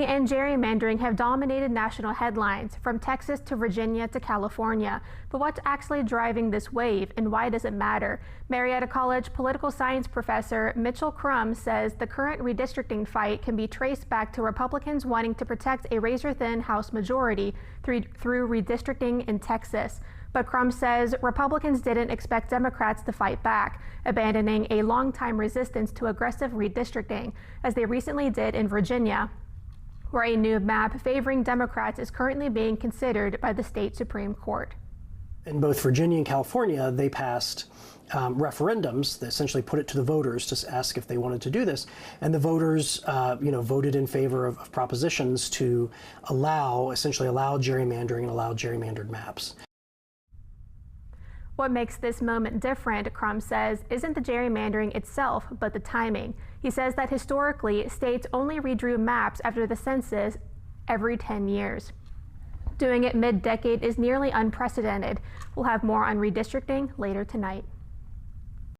And gerrymandering have dominated national headlines, from Texas to Virginia to California. But what's actually driving this wave, and why does it matter? Marietta College political science professor Mitchell Crum says the current redistricting fight can be traced back to Republicans wanting to protect a razor-thin House majority through redistricting in Texas. But Crum says Republicans didn't expect Democrats to fight back, abandoning a long-time resistance to aggressive redistricting, as they recently did in Virginia, where a new map favoring Democrats is currently being considered by the state Supreme Court. In both Virginia and California, they passed referendums that essentially put it to the voters to ask if they wanted to do this. And the voters, voted in favor of propositions to essentially allow gerrymandering and allow gerrymandered maps. What makes this moment different, Crum says, isn't the gerrymandering itself, but the timing. He says that historically, states only redrew maps after the census every 10 years. Doing it mid-decade is nearly unprecedented. We'll have more on redistricting later tonight.